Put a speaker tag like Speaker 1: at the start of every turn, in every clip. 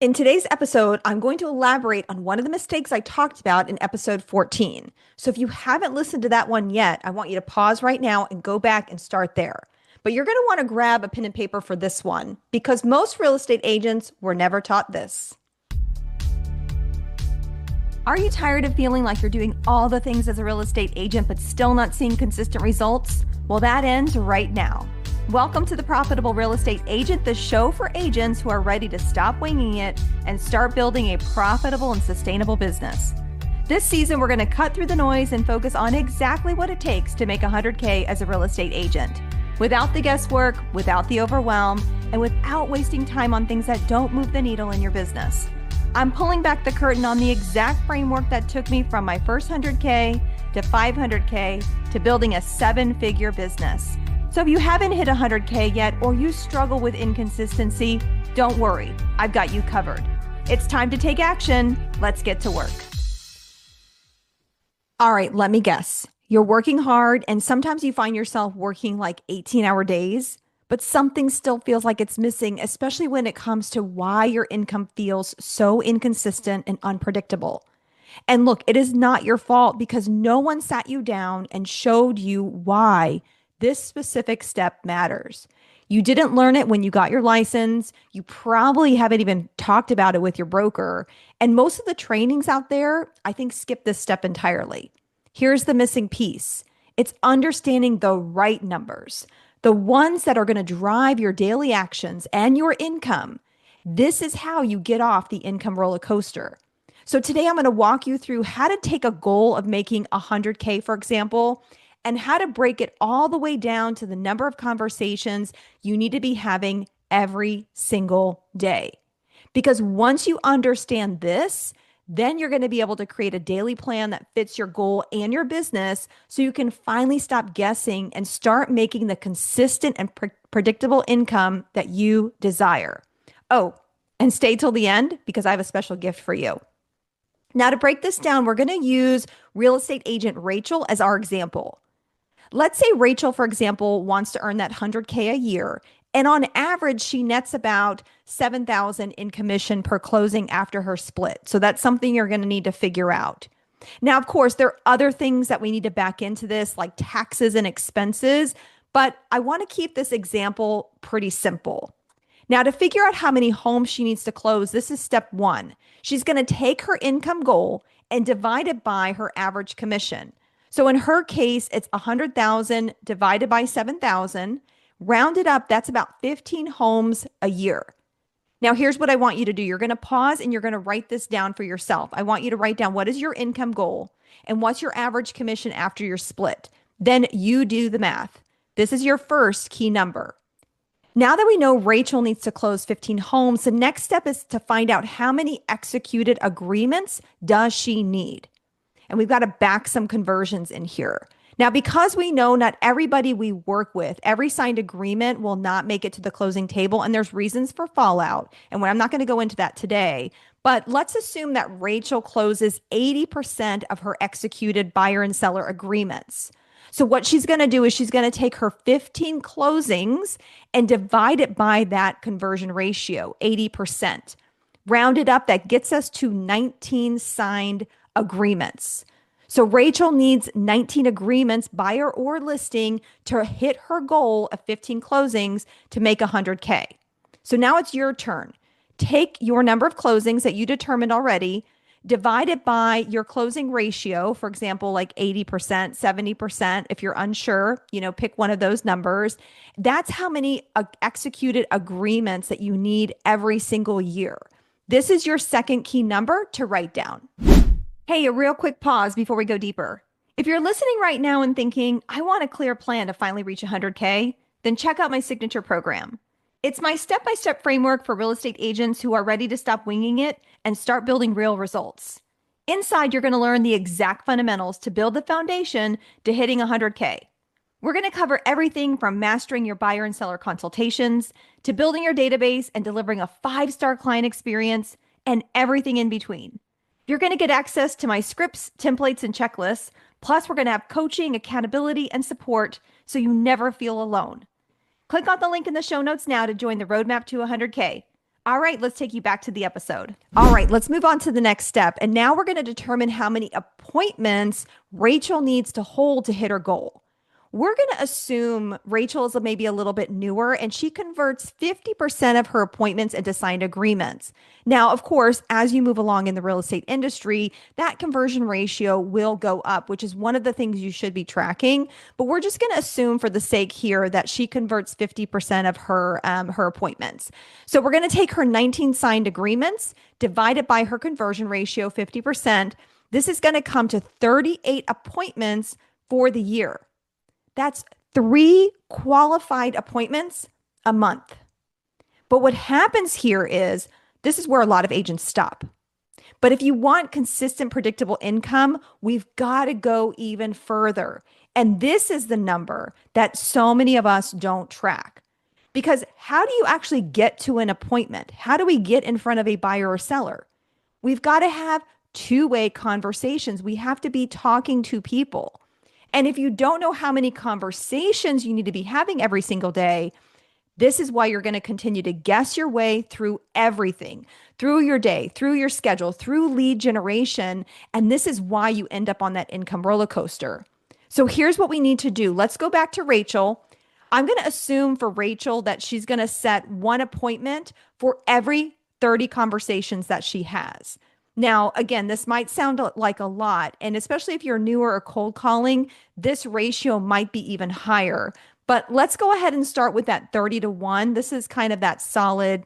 Speaker 1: In today's episode, I'm going to elaborate on one of the mistakes I talked about in episode 14. So if you haven't listened to that one yet, I want you to pause right now and go back and start there. But you're going to want to grab a pen and paper for this one because most real estate agents were never taught this. Are you tired of feeling like you're doing all the things as a real estate agent but still not seeing consistent results? Well, that ends right now. Welcome to the Profitable Real Estate Agent, the show for agents who are ready to stop winging it and start building a profitable and sustainable business. This season, we're going to cut through the noise and focus on exactly what it takes to make $100K as a real estate agent, without the guesswork, without the overwhelm, and without wasting time on things that don't move the needle in your business. I'm pulling back the curtain on the exact framework that took me from my first 100K to 500K to building a seven-figure business. So if you haven't hit 100K yet or you struggle with inconsistency, don't worry, I've got you covered. It's time to take action. Let's get to work. All right, let me guess. You're working hard and sometimes you find yourself working like 18-hour days, but something still feels like it's missing, especially when it comes to why your income feels so inconsistent and unpredictable. And look, it is not your fault because no one sat you down and showed you why this specific step matters. You didn't learn it when you got your license. You probably haven't even talked about it with your broker. And most of the trainings out there, I think, skip this step entirely. Here's the missing piece. It's understanding the right numbers, the ones that are going to drive your daily actions and your income. This is how you get off the income roller coaster. So today I'm going to walk you through how to take a goal of making 100K, for example, and how to break it all the way down to the number of conversations you need to be having every single day. Because once you understand this, then you're going to be able to create a daily plan that fits your goal and your business so you can finally stop guessing and start making the consistent and predictable income that you desire. Oh, and stay till the end because I have a special gift for you. Now, to break this down, we're going to use real estate agent Rachel as our example. Let's say Rachel, for example, wants to earn that 100K a year. And on average, she nets about $7,000 in commission per closing after her split. So that's something you're going to need to figure out. Now, of course, there are other things that we need to back into this, like taxes and expenses, but I want to keep this example pretty simple. Now, to figure out how many homes she needs to close, this is step one. She's going to take her income goal and divide it by her average commission. So in her case, it's 100,000 divided by 7,000. Rounded up, that's about 15 homes a year. Now, here's what I want you to do. You're going to pause and you're going to write this down for yourself. I want you to write down what is your income goal and what's your average commission after your split. Then you do the math. This is your first key number. Now that we know Rachel needs to close 15 homes, the next step is to find out how many executed agreements does she need. And we've got to back some conversions in here. Now, because we know not everybody we work with, every signed agreement will not make it to the closing table, and there's reasons for fallout. And I'm not going to go into that today, but let's assume that Rachel closes 80% of her executed buyer and seller agreements. So what she's going to do is she's going to take her 15 closings and divide it by that conversion ratio, 80%. Rounded up, that gets us to 19 signed agreements. So Rachel needs 19 agreements, buyer or listing, to hit her goal of 15 closings to make 100K. So now it's your turn. Take your number of closings that you determined already, divide it by your closing ratio, for example, like 80%, 70%. If you're unsure, pick one of those numbers. That's how many executed agreements that you need every single year. This is your second key number to write down. Hey, a real quick pause before we go deeper. If you're listening right now and thinking, I want a clear plan to finally reach 100K, then check out my signature program. It's my step-by-step framework for real estate agents who are ready to stop winging it and start building real results. Inside, you're going to learn the exact fundamentals to build the foundation to hitting 100K. We're going to cover everything from mastering your buyer and seller consultations to building your database and delivering a 5-star client experience and everything in between. You're going to get access to my scripts, templates, and checklists. Plus, we're going to have coaching, accountability, and support so you never feel alone. Click on the link in the show notes now to join the roadmap to 100K. All right, let's take you back to the episode. All right, let's move on to the next step. And now we're going to determine how many appointments Rachel needs to hold to hit her goal. We're going to assume Rachel is maybe a little bit newer and she converts 50% of her appointments into signed agreements. Now, of course, as you move along in the real estate industry, that conversion ratio will go up, which is one of the things you should be tracking. But we're just going to assume for the sake here that she converts 50% of her appointments. So we're going to take her 19 signed agreements, divide it by her conversion ratio, 50%. This is going to come to 38 appointments for the year. That's 3 qualified appointments a month. But what happens here is this is where a lot of agents stop. But if you want consistent, predictable income, we've got to go even further. And this is the number that so many of us don't track. Because how do you actually get to an appointment? How do we get in front of a buyer or seller? We've got to have two-way conversations. We have to be talking to people. And if you don't know how many conversations you need to be having every single day, this is why you're going to continue to guess your way through everything, through your day, through your schedule, through lead generation. And this is why you end up on that income roller coaster. So here's what we need to do. Let's go back to Rachel. I'm going to assume for Rachel that she's going to set 1 appointment for every 30 conversations that she has. Now, again, this might sound like a lot, and especially if you're newer or cold calling, this ratio might be even higher. But let's go ahead and start with that 30-to-1. This is kind of that solid,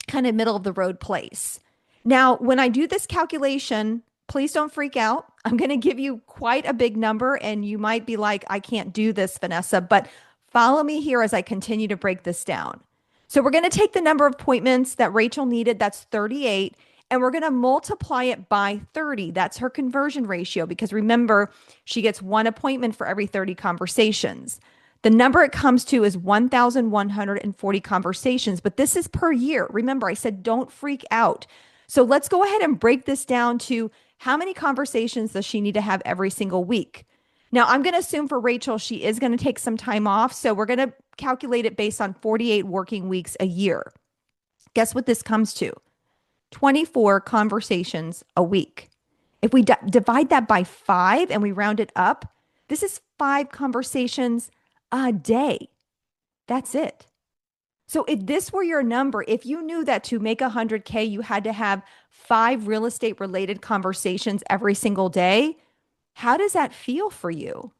Speaker 1: kind of middle of the road place. Now, when I do this calculation, please don't freak out. I'm going to give you quite a big number, and you might be like, I can't do this, Vanessa, but follow me here as I continue to break this down. So we're going to take the number of appointments that Rachel needed, that's 38, and we're going to multiply it by 30. That's her conversion ratio, because remember, she gets 1 appointment for every 30 conversations. The number it comes to is 1,140 conversations, but this is per year. Remember, I said don't freak out. So let's go ahead and break this down to how many conversations does she need to have every single week. Now, I'm going to assume for Rachel, she is going to take some time off. So we're going to calculate it based on 48 working weeks a year. Guess what this comes to? 24 conversations a week. If we divide that by 5 and we round it up, this is 5 conversations a day. That's it. So if this were your number, if you knew that to make 100K, you had to have 5 real estate related conversations every single day, how does that feel for you?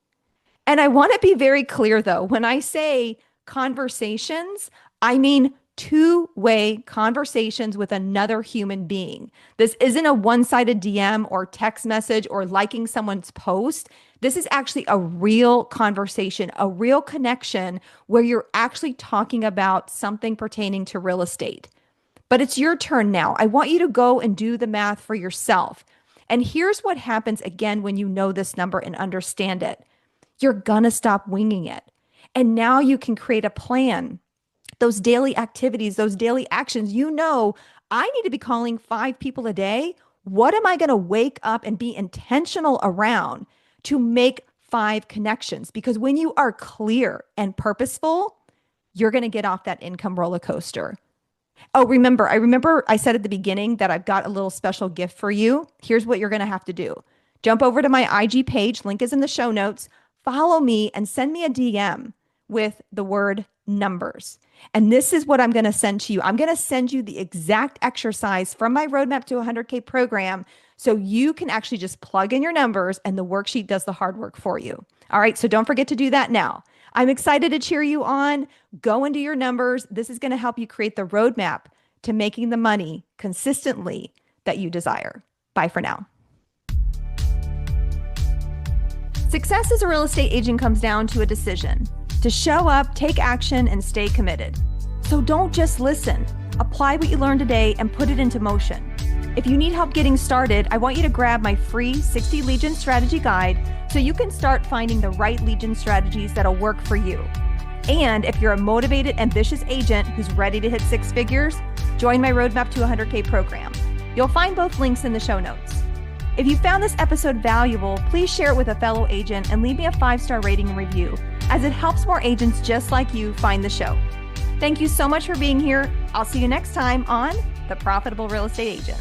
Speaker 1: And I want to be very clear though, when I say conversations, I mean two-way conversations with another human being. This isn't a one-sided DM or text message or liking someone's post. This is actually a real conversation, a real connection where you're actually talking about something pertaining to real estate. But it's your turn now. I want you to go and do the math for yourself. And here's what happens again when you know this number and understand it. You're gonna stop winging it. And now you can create a plan. Those daily activities, those daily actions, you know, I need to be calling 5 people a day. What am I going to wake up and be intentional around to make 5 connections? Because when you are clear and purposeful, you're going to get off that income roller coaster. Oh, I remember I said at the beginning that I've got a little special gift for you. Here's what you're going to have to do. Jump over to my IG page. Link is in the show notes. Follow me and send me a DM with the word numbers. And this is what I'm going to send to you. I'm going to send you the exact exercise from my Roadmap to 100K program so you can actually just plug in your numbers and the worksheet does the hard work for you. All right, so don't forget to do that now. I'm excited to cheer you on. Go into your numbers. This is going to help you create the roadmap to making the money consistently that you desire. Bye for now. Success as a real estate agent comes down to a decision. To show up, take action, and stay committed. So don't just listen. Apply what you learned today and put it into motion. If you need help getting started, I want you to grab my free 60 lead gen strategy guide so you can start finding the right lead gen strategies that'll work for you. And if you're a motivated, ambitious agent who's ready to hit 6 figures, join my Roadmap to 100K program. You'll find both links in the show notes. If you found this episode valuable, please share it with a fellow agent and leave me a 5-star rating and review, as it helps more agents just like you find the show. Thank you so much for being here. I'll see you next time on The Profitable Real Estate Agent.